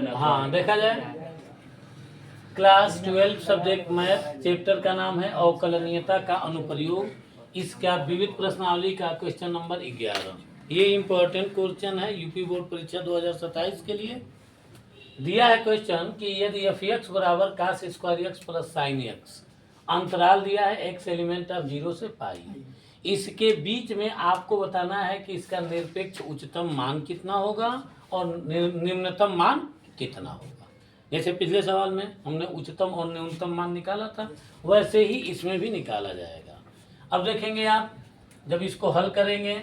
हाँ देखा जाए, क्लास 12 सब्जेक्ट मैथ, चैप्टर का नाम है अवकलनीयता का अनुप्रयोग। इसका विविध प्रश्नावली का क्वेश्चन नंबर 11। ये इंपॉर्टेंट क्वेश्चन है यूपी बोर्ड परीक्षा 2027 के लिए। दिया है क्वेश्चन कि यदि एफ एक्स बराबर cos square X plus sine X, अंतराल दिया है एक्स एलिमेंट ऑफ 0 से पाई, इसके बीच में आपको बताना है कि इसका निरपेक्ष उच्चतम मान कितना होगा और निम्नतम मान कितना होगा। जैसे पिछले सवाल में हमने उच्चतम और न्यूनतम मान निकाला था, वैसे ही इसमें भी निकाला जाएगा। अब देखेंगे आप, जब इसको हल करेंगे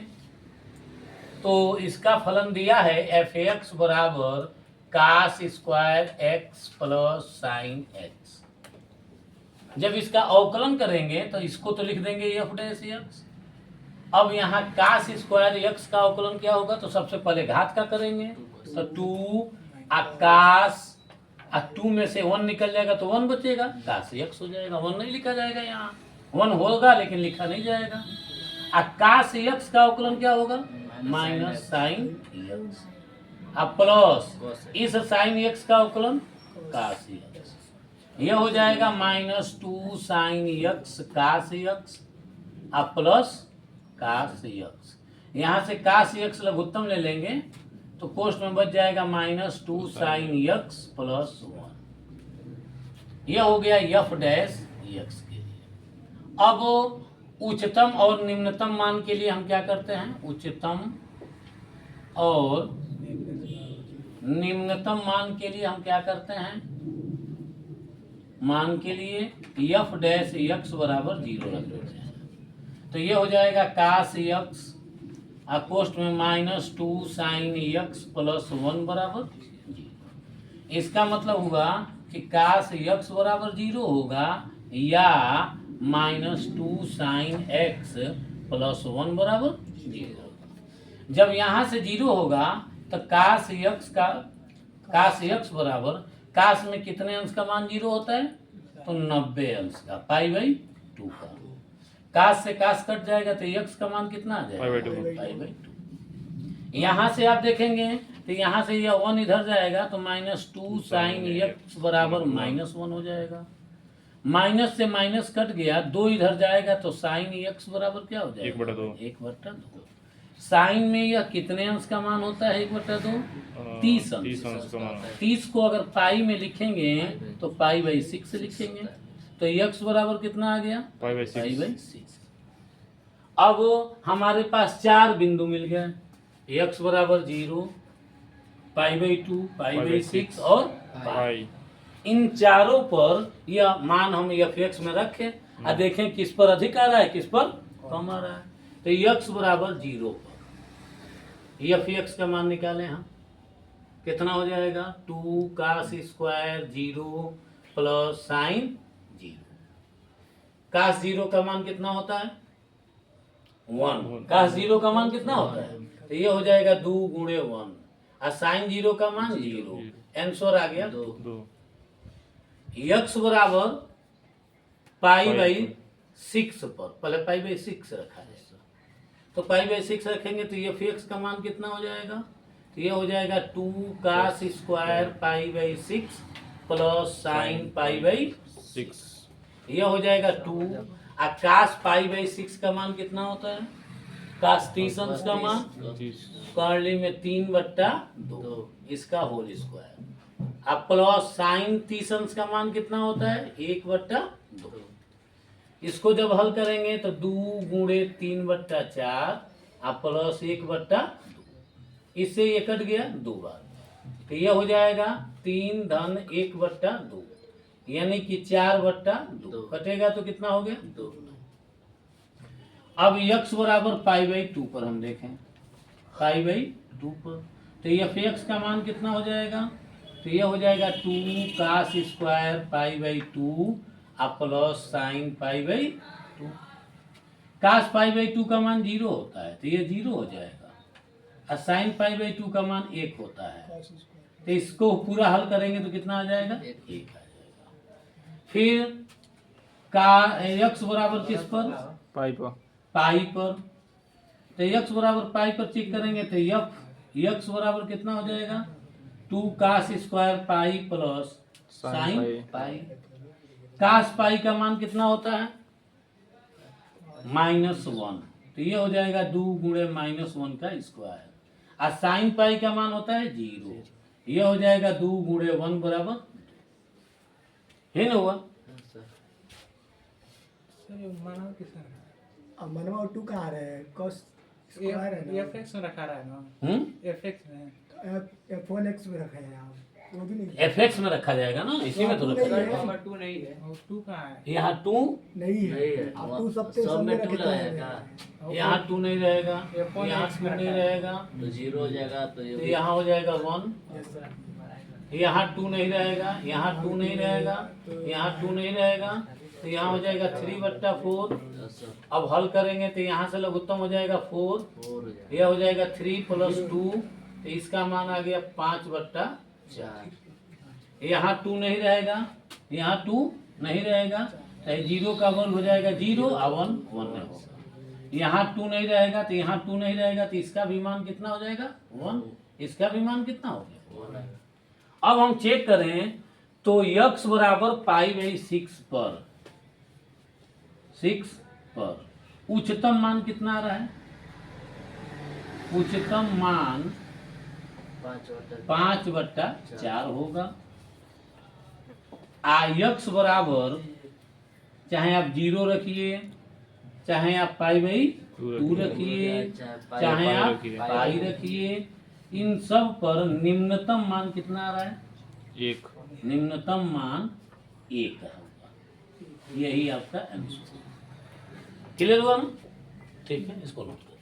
तो इसका फलन दिया है एफ एक्स बराबर cos square X plus sine X. जब इसका अवकलन करेंगे तो इसको तो लिख देंगे एफ डैश एक्स। अब यहाँ कास स्क्वायर एक्स का अवकलन क्या होगा, तो सबसे पहले घात का करेंगे तो 2 कास 2 में से 1 निकल जाएगा तो 1 बचेगा, कास एक्स हो जाएगा। 1 नहीं लिखा जाएगा, यहाँ 1 होगा लेकिन लिखा नहीं जाएगा। कास एक्स का अवकलन क्या होगा, माइनस साइन एक्स। अब प्लस इस साइन एक्स का अवकलन कास एक्स, यह हो जाएगा -2 साइन एक्स कास एक्स अब प्लस कास एक्स। यहाँ से कास एक्स लघुत्तम ले लेंगे तो कोष्ठ में बच जाएगा -2 साइन एक्स प्लस 1। यह हो गया एफ डैश एक्स के लिए। अब उच्चतम और निम्नतम मान के लिए हम क्या करते हैं, उच्चतम और निम्नतम मान के लिए हम क्या करते हैं, मान के लिए एफ डैश एक्स बराबर 0 रख देते हैं। तो ये हो जाएगा कास एक्स कोष्ठ में -2 साइन एक्स प्लस 1 बराबर 0। इसका मतलब हुआ कि कास एक्स बराबर 0 होगा या -2 साइन एक्स प्लस 1 बराबर 0। जब यहाँ से 0 होगा तो कास एक्स बराबर, कास में कितने अंश का मान 0 होता है, तो 90 अंश का, π/2 का। कास से कास कट जाएगा तो एक्स का मान कितना आ जाएगा, π/2। यहाँ से आप देखेंगे तो यहाँ से यह 1 इधर जाएगा तो -2 साइन एक्स बराबर -1 हो जाएगा। माइनस से माइनस कट गया, 2 इधर जाएगा तो साइन एक्स बराबर क्या हो जाएगा, 1/2। साइन में यह कितने अंश का मान होता है, 1/2, 30 अंश का मान। 30 को अगर पाई में लिखेंगे तो π/6 लिखेंगे, तो x बराबर कितना आ गया, π/6। अब हमारे पास 4 बिंदु मिल गए, x बराबर 0, π/2, π/6 और पाई। इन चारों पर यह मान हम एफ एक्स में रखें और देखें किस पर अधिक आ रहा है किस पर कम आ रहा है। तो x बराबर 0 पर एफ एक्स का मान निकालें हम, कितना हो जाएगा, 2 कास स्क्वायर 0 प्लस साइन 0। कास 0 का मान कितना होता है, 1। कास 0 का मान कितना होता है, तो ये हो जाएगा 2 गुणे 1 और साइन 0 का मान 0, आंसर आ गया 2। x बराबर π/6 पर, पहले π/6 रखा है, तो π/6 रखेंगे तो एफ एक्स का मान कितना हो जाएगा, तो ये हो जाएगा 2 कास स्क्वायर π/6 प्लस साइन π/6। यह हो जाएगा 2 और कास π/6 का मान कितना होता है, कास 30 अंश का मान, कर्ली में 3/2 इसका होल स्क्वायर। अब प्लस साइन 30 अंश का मान कितना होता है, 1/2। इसको जब हल करेंगे तो 2 गुणे 3/4 और प्लस 1/2, इससे ये कट गया 2 बार, तो यह हो जाएगा 3 धन 1/2 यानी कि 4/2 कटेगा तो कितना हो गया 2। अब x बराबर π/2 पर हम देखें, π/2 पर तो एफ एक्स का मान कितना हो जाएगा, तो यह हो जाएगा 2 कास स्क्वायर π/2 प्लस साइन π/2। कास π/2 का मान 0 होता है तो ये 0 हो जाएगा और साइन π/2 का मान 1 होता है, तो इसको पूरा हल करेंगे तो कितना आ जाएगा, 1 आ जाएगा। फिर का x बराबर किस पर, पाई पर, तो x बराबर पाई पर चेक करेंगे तो x बराबर कितना हो जाएगा, 2 cos square pi plus sine pi. cos पाई का मान कितना होता है? -1। तो ये हो जाएगा 2 गुणे -1 का स्क्वायर। और साइन पाई का मान होता है 0। ये हो जाएगा 2 गुणे 1 बराबर है ना हुआ। अब मनवा 2 कहाँ रहे हैं? cos स्क्वायर है ना, एफएक्स में रखा रहा है ना, एफएक्स में f1x में रखा है आप, वो भी नहीं एफएक्स में रखा जाएगा ना, इसी में तो रखा जाएगा। नंबर 2 नहीं है, और 2 कहाँ है? यहाँ 2 नहीं है। आप 2 सब में रखे थे। यहाँ 2 नहीं रहेगा, यहाँ 2 नहीं रहेगा, तो 0 हो जाएगा। तो तो यहाँ हो जाएगा 1। Yes, sir. यहाँ 2 नहीं रहेगा, यहाँ 2 नहीं रहेगा, यहाँ 2 नहीं रहेगा, तो यहाँ हो जाएगा 3/4। अब हल करेंगे तो यहाँ से लघुत्तम हो जाएगा 4। यह हो जाएगा 3 + 2, तो इसका मान आ गया 5/4। यहाँ 2 नहीं रहेगा, यहाँ 2 नहीं रहेगा, तो 0 का वर्ग हो जाएगा 0 और 1 1 में होगा। यहाँ 2 नहीं रहेगा, तो यहाँ 2 नहीं रहेगा, तो इसका भी मान कितना हो जाएगा 1। इसका भी मान कितना हो गया। अब हम चेक करें तो x बराबर π/6 पर 6 पर उच्चतम मान कितना आ रहा है? उच्चतम मान 5/4 होगा। x बराबर चाहे आप 0 रखिए, चाहे आप π/2 रखिए, चाहे आप पाई रखिए, इन सब पर निम्नतम मान कितना आ रहा है? 1। निम्नतम मान 1 होगा। यही आपका आंसर। क्लियर हुआ ना? ठीक है, इसको नोट करो।